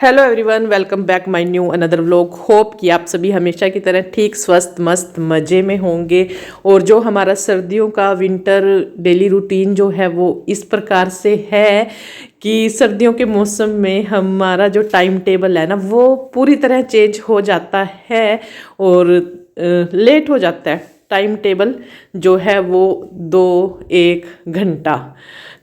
Hello everyone, welcome back my new another vlog. Hope कि आप सभी हमेशा की तरह ठीक, स्वस्थ, मस्त, मज़े में होंगे। और जो हमारा सर्दियों का विंटर डेली रूटीन जो है वो इस प्रकार से है कि सर्दियों के मौसम में हमारा जो टाइम टेबल है ना वो पूरी तरह चेंज हो जाता है और लेट हो जाता है। टाइम टेबल जो है वो 2-1 घंटा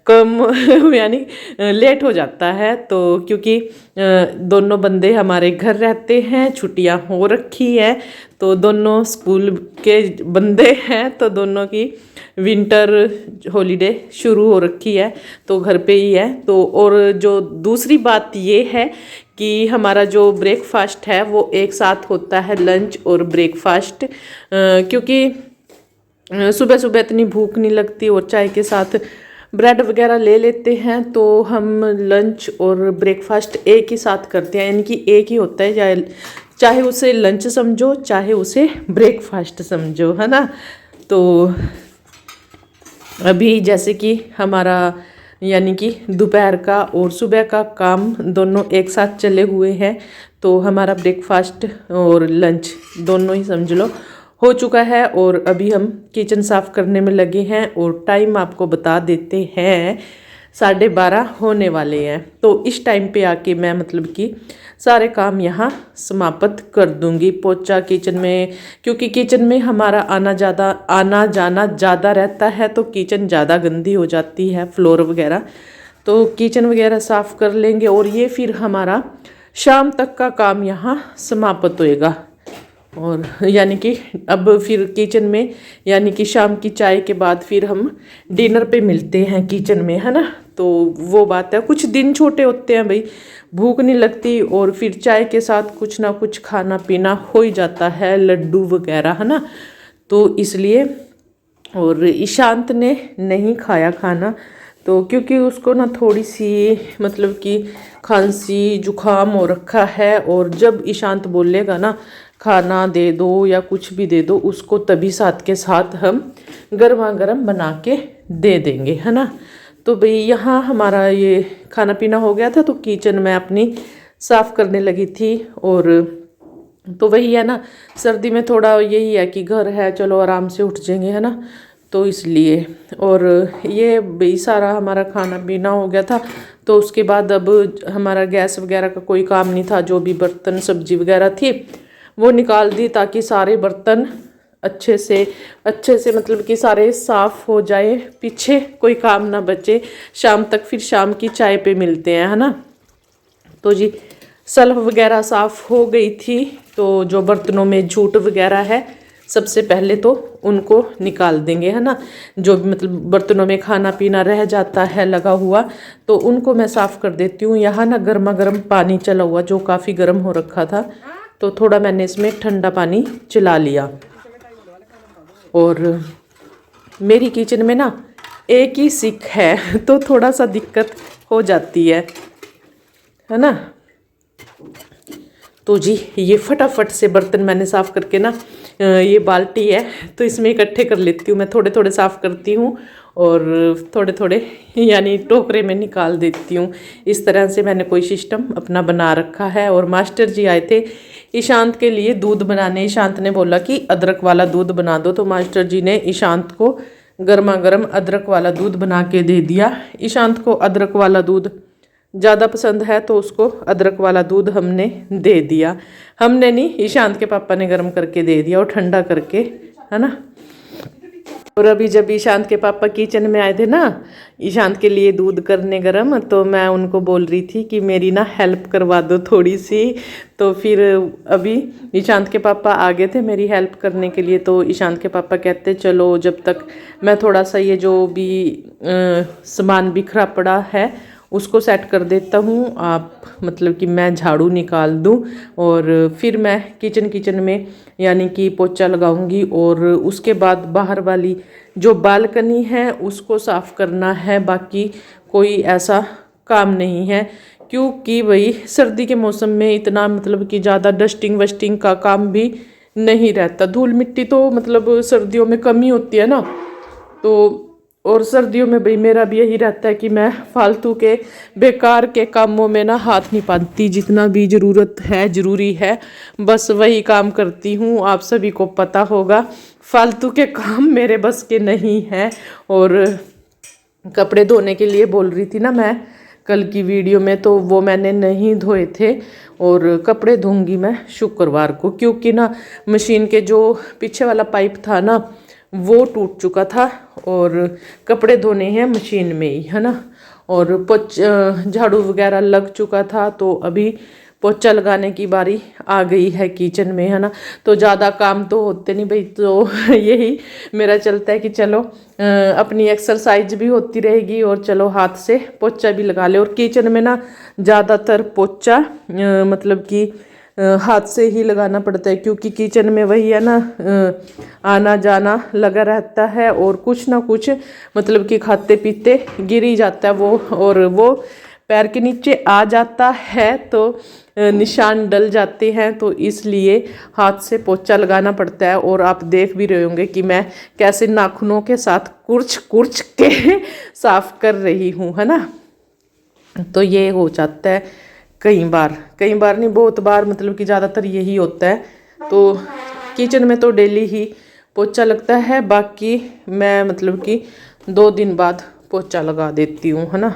कम यानी लेट हो जाता है। तो क्योंकि दोनों बंदे हमारे घर रहते हैं, छुट्टियां हो रखी है, तो दोनों स्कूल के बंदे हैं, तो दोनों की विंटर हॉलीडे शुरू हो रखी है, तो घर पे ही है। तो और जो दूसरी बात ये है कि हमारा जो ब्रेकफास्ट है वो एक साथ होता है, लंच और ब्रेकफास्ट, क्योंकि सुबह सुबह इतनी भूख नहीं लगती और चाय के साथ ब्रेड वगैरह ले लेते हैं, तो हम लंच और ब्रेकफास्ट एक ही साथ करते हैं, यानी कि एक ही होता है, चाहे उसे लंच समझो चाहे उसे ब्रेकफास्ट समझो, है ना। तो अभी जैसे कि हमारा यानी कि दोपहर का और सुबह का काम दोनों एक साथ चले हुए हैं, तो हमारा ब्रेकफास्ट और लंच दोनों ही समझ लो हो चुका है। और अभी हम किचन साफ़ करने में लगे हैं और टाइम आपको बता देते हैं 12:30 होने वाले हैं। तो इस टाइम पे आके मैं मतलब कि सारे काम यहाँ समाप्त कर दूँगी। पोछा किचन में, क्योंकि किचन में हमारा आना जाना ज़्यादा रहता है, तो किचन ज़्यादा गंदी हो जाती है, फ्लोर वगैरह। तो किचन वगैरह साफ़ कर लेंगे और ये फिर हमारा शाम तक का काम यहाँ समाप्त होएगा। और यानी कि अब फिर किचन में, यानी कि शाम की चाय के बाद फिर हम डिनर पे मिलते हैं किचन में, है ना। तो वो बात है, कुछ दिन छोटे होते हैं भाई, भूख नहीं लगती और फिर चाय के साथ कुछ ना कुछ खाना पीना हो ही जाता है, लड्डू वगैरह, है ना। तो इसलिए, और ईशांत ने नहीं खाया खाना, तो क्योंकि उसको ना थोड़ी सी मतलब कि खांसी जुकाम हो रखा है, और जब ईशांत बोलेगा ना खाना दे दो या कुछ भी दे दो उसको, तभी साथ के साथ हम गर्मा गर्म बना के दे देंगे, है ना। तो भाई यहाँ हमारा ये खाना पीना हो गया था, तो किचन में अपनी साफ़ करने लगी थी। और तो वही है ना, सर्दी में थोड़ा यही है कि घर है, चलो आराम से उठ जाएंगे, है ना। तो इसलिए, और ये भाई सारा हमारा खाना पीना हो गया था, तो उसके बाद अब हमारा गैस वगैरह का कोई काम नहीं था। जो भी बर्तन सब्जी वगैरह थी वो निकाल दी, ताकि सारे बर्तन अच्छे से मतलब कि सारे साफ़ हो जाए, पीछे कोई काम ना बचे। शाम तक फिर शाम की चाय पे मिलते हैं, है ना। तो जी सल्फ वगैरह साफ़ हो गई थी, तो जो बर्तनों में झूठ वगैरह है सबसे पहले तो उनको निकाल देंगे, है ना। जो भी मतलब बर्तनों में खाना पीना रह जाता है लगा हुआ, तो उनको मैं साफ़ कर देती हूँ। यहाँ ना गर्मा गर्म पानी चला हुआ, जो काफ़ी गर्म हो रखा था, तो थोड़ा मैंने इसमें ठंडा पानी चला लिया। और मेरी किचन में ना एक ही सिंक है, तो थोड़ा सा दिक्कत हो जाती है ना। तो जी ये फटाफट से बर्तन मैंने साफ़ करके ना, ये बाल्टी है तो इसमें इकट्ठे कर लेती हूँ। मैं थोड़े थोड़े साफ़ करती हूँ और थोड़े थोड़े यानी टोकरे में निकाल देती हूँ। इस तरह से मैंने कोई सिस्टम अपना बना रखा है। और मास्टर जी आए थे ईशांत के लिए दूध बनाने। ईशांत ने बोला कि अदरक वाला दूध बना दो, तो मास्टर जी ने ईशांत को गर्मा गर्म अदरक वाला दूध बना के दे दिया। ईशांत को अदरक वाला दूध ज़्यादा पसंद है, तो उसको अदरक वाला दूध हमने दे दिया। हमने नहीं, ईशांत के पापा ने गर्म करके दे दिया और ठंडा करके, है ना। और अभी जब ईशांत के पापा किचन में आए थे ना ईशांत के लिए दूध करने गरम, तो मैं उनको बोल रही थी कि मेरी ना हेल्प करवा दो थोड़ी सी। तो फिर अभी ईशांत के पापा आ गए थे मेरी हेल्प करने के लिए, तो ईशांत के पापा कहते चलो जब तक मैं थोड़ा सा ये जो भी सामान बिखरा पड़ा है उसको सेट कर देता हूँ, आप मतलब कि मैं झाड़ू निकाल दूँ और फिर मैं किचन में यानी कि पोछा लगाऊंगी। और उसके बाद बाहर वाली जो बालकनी है उसको साफ़ करना है। बाकी कोई ऐसा काम नहीं है, क्योंकि भाई सर्दी के मौसम में इतना मतलब कि ज़्यादा डस्टिंग वस्टिंग का काम भी नहीं रहता। धूल मिट्टी तो मतलब सर्दियों में कम ही होती है ना, तो और सर्दियों में भाई मेरा भी यही रहता है कि मैं फालतू के बेकार के कामों में ना हाथ नहीं पाती। जितना भी ज़रूरत है, ज़रूरी है, बस वही काम करती हूँ। आप सभी को पता होगा फालतू के काम मेरे बस के नहीं हैं। और कपड़े धोने के लिए बोल रही थी ना मैं कल की वीडियो में, तो वो मैंने नहीं धोए थे और कपड़े धोऊंगी मैं शुक्रवार को, क्योंकि ना मशीन के जो पीछे वाला पाइप था ना वो टूट चुका था और कपड़े धोने हैं मशीन में ही, है ना। और झाड़ू वगैरह लग चुका था, तो अभी पोछा लगाने की बारी आ गई है किचन में, है ना। तो ज़्यादा काम तो होते नहीं भाई, तो यही मेरा चलता है कि चलो अपनी एक्सरसाइज भी होती रहेगी और चलो हाथ से पोछा भी लगा ले। और किचन में ना ज़्यादातर पोछा मतलब कि हाथ से ही लगाना पड़ता है, क्योंकि किचन में वही है ना आना जाना लगा रहता है और कुछ ना कुछ मतलब कि खाते पीते गिर ही जाता है वो, और वो पैर के नीचे आ जाता है तो निशान डल जाते हैं। तो इसलिए हाथ से पोछा लगाना पड़ता है। और आप देख भी रहे होंगे कि मैं कैसे नाखूनों के साथ कुर्च कुर्च के साफ कर रही हूँ, है ना। तो ये हो जाता है कई बार नहीं, बहुत बार, मतलब कि ज़्यादातर यही होता है। तो किचन में तो डेली ही पोछा लगता है, बाकी मैं मतलब कि 2 दिन बाद पोछा लगा देती हूँ, है ना।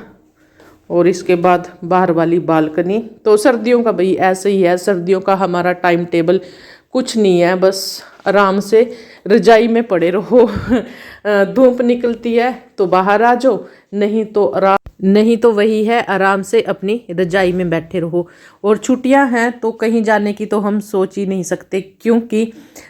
और इसके बाद बाहर वाली बालकनी, तो सर्दियों का भाई ऐसे ही है। सर्दियों का हमारा टाइम टेबल कुछ नहीं है, बस आराम से रजाई में पड़े रहो। धूप निकलती है तो बाहर आ जाओ, नहीं तो वही है आराम से अपनी रजाई में बैठे रहो। और छुट्टियां हैं तो कहीं जाने की तो हम सोच ही नहीं सकते, क्योंकि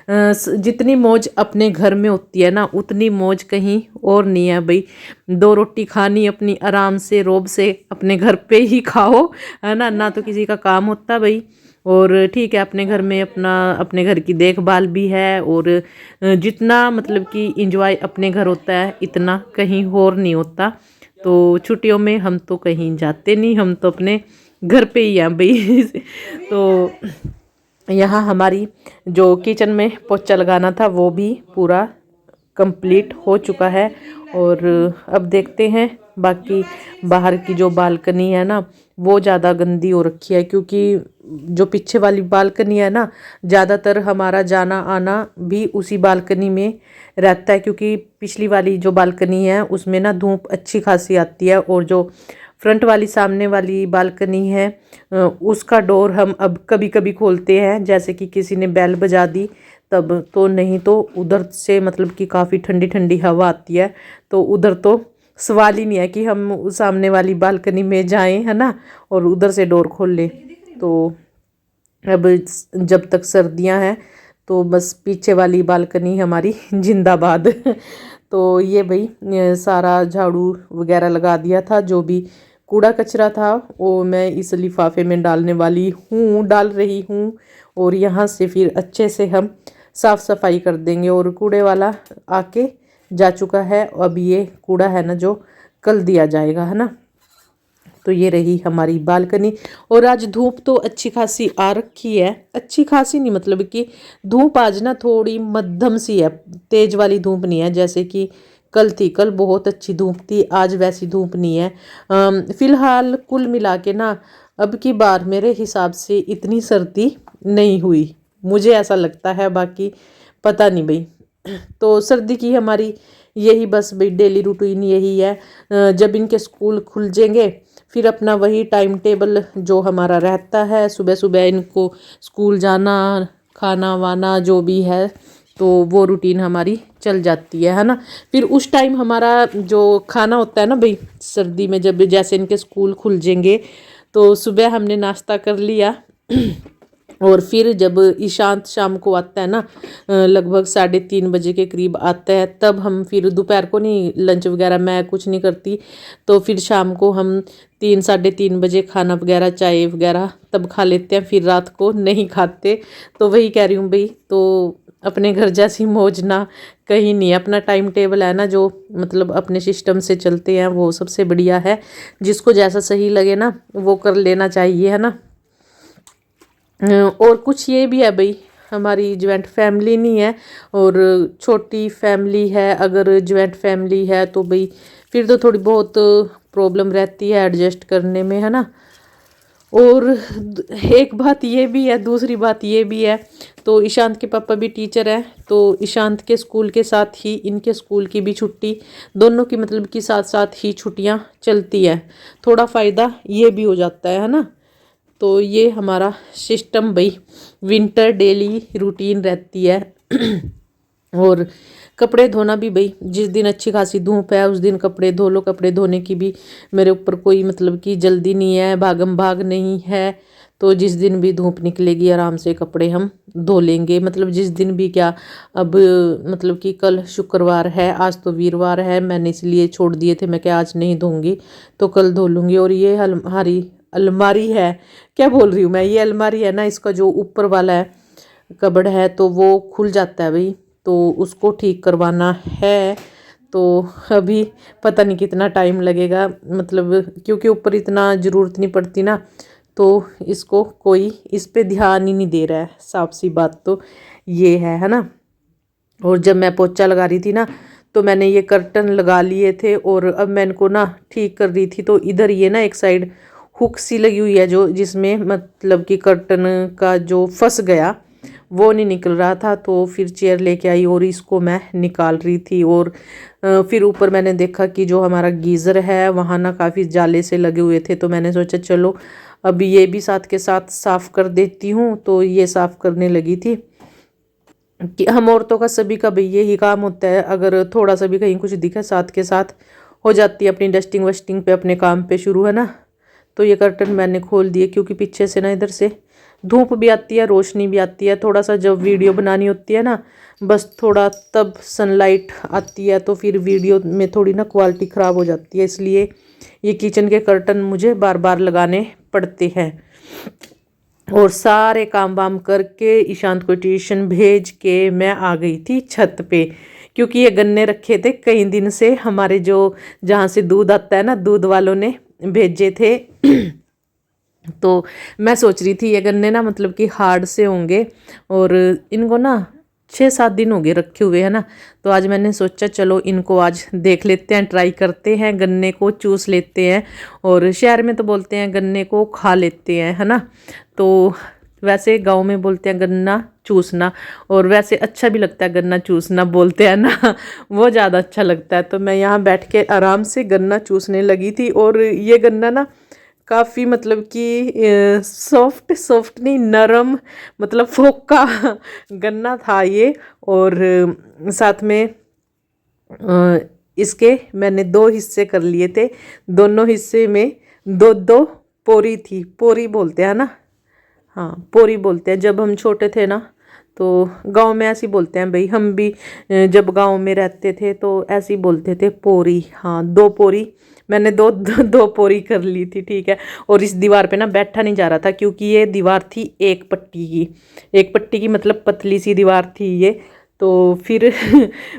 जितनी मौज अपने घर में होती है ना उतनी मौज कहीं और नहीं है भाई। 2 रोटी खानी अपनी आराम से रोब से अपने घर पे ही खाओ, है ना। ना तो किसी का काम होता भाई। और ठीक है अपने घर में अपने घर की देखभाल भी है, और जितना मतलब कि इंजॉय अपने घर होता है इतना कहीं और नहीं होता। तो छुट्टियों में हम तो कहीं जाते नहीं, हम तो अपने घर पे ही हैं भाई। तो यहाँ हमारी जो किचन में पोछा लगाना था वो भी पूरा कंप्लीट हो चुका है। और अब देखते हैं बाकी बाहर की जो बालकनी है ना वो ज़्यादा गंदी हो रखी है, क्योंकि जो पीछे वाली बालकनी है ना ज़्यादातर हमारा जाना आना भी उसी बालकनी में रहता है, क्योंकि पिछली वाली जो बालकनी है उसमें ना धूप अच्छी खासी आती है। और जो फ्रंट वाली सामने वाली बालकनी है उसका डोर हम अब कभी कभी खोलते हैं, जैसे कि किसी ने बेल बजा दी तब, तो नहीं तो उधर से मतलब कि काफ़ी ठंडी ठंडी हवा आती है। तो उधर तो सवाल ही नहीं है कि हम सामने वाली बालकनी में जाएं, है ना, और उधर से डोर खोल लें। तो अब जब तक सर्दियां हैं तो बस पीछे वाली बालकनी हमारी जिंदाबाद। तो ये भाई सारा झाड़ू वगैरह लगा दिया था, जो भी कूड़ा कचरा था वो मैं इस लिफाफे में डाल रही हूँ। और यहाँ से फिर अच्छे से हम साफ़ सफाई कर देंगे। और कूड़े वाला आके जा चुका है, अब ये कूड़ा है ना जो कल दिया जाएगा, है ना। तो ये रही हमारी बालकनी। और आज धूप तो अच्छी खासी आ रखी है, अच्छी खासी नहीं मतलब कि धूप आज ना थोड़ी मध्यम सी है, तेज वाली धूप नहीं है जैसे कि कल थी। कल बहुत अच्छी धूप थी, आज वैसी धूप नहीं है। फिलहाल कुल मिला के ना अब की बार मेरे हिसाब से इतनी सर्दी नहीं हुई, मुझे ऐसा लगता है, बाकी पता नहीं भाई। तो सर्दी की हमारी यही बस भाई डेली रूटीन यही है। जब इनके स्कूल खुल जाएंगे फिर अपना वही टाइम टेबल जो हमारा रहता है, सुबह सुबह इनको स्कूल जाना, खाना वाना जो भी है, तो वो रूटीन हमारी चल जाती है ना। फिर उस टाइम हमारा जो खाना होता है ना भाई सर्दी में, जब जैसे इनके स्कूल खुल जाएंगे तो सुबह हमने नाश्ता कर लिया। और फिर जब ईशांत शाम को आता है ना लगभग 3:30 बजे के करीब आता है, तब हम फिर दोपहर को नहीं लंच वगैरह मैं कुछ नहीं करती। तो फिर शाम को हम 3-3:30 बजे खाना वगैरह चाय वगैरह तब खा लेते हैं, फिर रात को नहीं खाते। तो वही कह रही हूँ भाई, तो अपने घर जैसी मौज ना कहीं नहीं। अपना टाइम टेबल है ना जो मतलब अपने सिस्टम से चलते हैं वो सबसे बढ़िया है। जिसको जैसा सही लगे ना वो कर लेना चाहिए, है ना। और कुछ ये भी है भाई, हमारी ज्वाइंट फैमिली नहीं है और छोटी फैमिली है। अगर ज्वाइंट फैमिली है तो भाई फिर तो थोड़ी बहुत प्रॉब्लम रहती है एडजस्ट करने में, है ना। और एक बात ये भी है, दूसरी बात ये भी है, तो ईशांत के पापा भी टीचर हैं, तो ईशांत के स्कूल के साथ ही इनके स्कूल की भी छुट्टी, दोनों की मतलब कि साथ साथ ही छुट्टियां चलती है। थोड़ा फ़ायदा ये भी हो जाता है ना। तो ये हमारा सिस्टम भाई विंटर डेली रूटीन रहती है। और कपड़े धोना भी भाई जिस दिन अच्छी खासी धूप है उस दिन कपड़े धो लो। कपड़े धोने की भी मेरे ऊपर कोई मतलब कि जल्दी नहीं है, भागम भाग नहीं है। तो जिस दिन भी धूप निकलेगी आराम से कपड़े हम धो लेंगे। मतलब जिस दिन भी क्या, अब मतलब कि कल शुक्रवार है, आज तो वीरवार है, मैंने इसलिए छोड़ दिए थे, मैं क्या आज नहीं धोऊंगी तो कल धो लूँगी। और ये हमारी अलमारी है, क्या बोल रही हूँ मैं, ये अलमारी है ना, इसका जो ऊपर वाला है कबर्ड है तो वो खुल जाता है भाई, तो उसको ठीक करवाना है। तो अभी पता नहीं कितना टाइम लगेगा, मतलब क्योंकि ऊपर इतना ज़रूरत नहीं पड़ती ना, तो इसको कोई इस पे ध्यान ही नहीं दे रहा है। साफ सी बात तो ये है ना। और जब मैं पोछा लगा रही थी ना तो मैंने ये कर्टन लगा लिए थे और अब मैं इनको ना ठीक कर रही थी, तो इधर ये ना एक साइड हुक सी लगी हुई है जो जिसमें मतलब कि कर्टन का जो फंस गया वो नहीं निकल रहा था। तो फिर चेयर लेके आई और इसको मैं निकाल रही थी। और फिर ऊपर मैंने देखा कि जो हमारा गीज़र है वहाँ ना काफ़ी जाले से लगे हुए थे, तो मैंने सोचा चलो अभी ये भी साथ के साथ साफ़ कर देती हूँ। तो ये साफ़ करने लगी थी कि हम औरतों का सभी का भाई यही काम होता है, अगर थोड़ा सा भी कहीं कुछ दिखा साथ के साथ हो जाती है अपनी डस्टिंग वस्टिंग पे, अपने काम पे शुरू, है ना। तो ये कर्टन मैंने खोल दिए क्योंकि पीछे से ना इधर से धूप भी आती है, रोशनी भी आती है। थोड़ा सा जब वीडियो बनानी होती है ना, बस थोड़ा तब सनलाइट आती है तो फिर वीडियो में थोड़ी ना क्वालिटी ख़राब हो जाती है, इसलिए ये किचन के कर्टन मुझे बार बार लगाने पड़ते हैं। और सारे काम वाम करके ईशांत को ट्यूशन भेज के मैं आ गई थी छत पे, क्योंकि ये गन्ने रखे थे कई दिन से, हमारे जो जहाँ से दूध आता है ना, दूध वालों ने भेजे थे। तो मैं सोच रही थी ये गन्ने ना मतलब कि हार्ड से होंगे और इनको ना 6-7 दिन हो गए रखे हुए, है ना। तो आज मैंने सोचा चलो इनको आज देख लेते हैं, ट्राई करते हैं, गन्ने को चूस लेते हैं। और शहर में तो बोलते हैं गन्ने को खा लेते हैं, है ना। तो वैसे गांव में बोलते हैं गन्ना चूसना, और वैसे अच्छा भी लगता है गन्ना चूसना, बोलते हैं ना वो ज़्यादा अच्छा लगता है। तो मैं यहाँ बैठ के आराम से गन्ना चूसने लगी थी। और ये गन्ना ना काफ़ी मतलब कि सॉफ्ट सॉफ्ट नहीं, नरम, मतलब फोका गन्ना था ये। और साथ में इसके मैंने 2 हिस्से कर लिए थे, दोनों हिस्से में 2-2 पोरी थी। पोरी बोलते हैं ना, हाँ पोरी बोलते हैं। जब हम छोटे थे ना तो गांव में ऐसे ही बोलते हैं भाई, हम भी जब गांव में रहते थे तो ऐसे ही बोलते थे पोरी। हाँ 2 पोरी मैंने दो पोरी कर ली थी, ठीक है। और इस दीवार पे ना बैठा नहीं जा रहा था क्योंकि ये दीवार थी एक पट्टी की मतलब पतली सी दीवार थी ये। तो फिर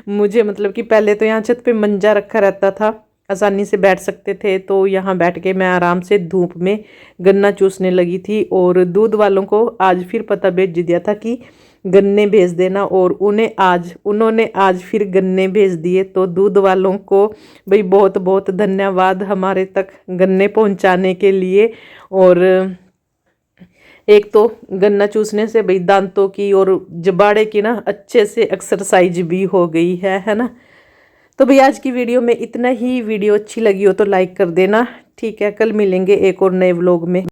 मुझे मतलब कि पहले तो यहाँ छत पे मंजा रखा रहता था, आसानी से बैठ सकते थे, तो यहाँ बैठ के मैं आराम से धूप में गन्ना चूसने लगी थी। और दूध वालों को आज फिर पता भेज दिया था कि गन्ने भेज देना, और उन्होंने आज फिर गन्ने भेज दिए। तो दूध वालों को भाई बहुत बहुत धन्यवाद हमारे तक गन्ने पहुंचाने के लिए। और एक तो गन्ना चूसने से भाई दांतों की और जबाड़े की ना अच्छे से एक्सरसाइज भी हो गई है ना। तो भाई आज की वीडियो में इतना ही। वीडियो अच्छी लगी हो तो लाइक कर देना, ठीक है। कल मिलेंगे एक और नए व्लॉग में।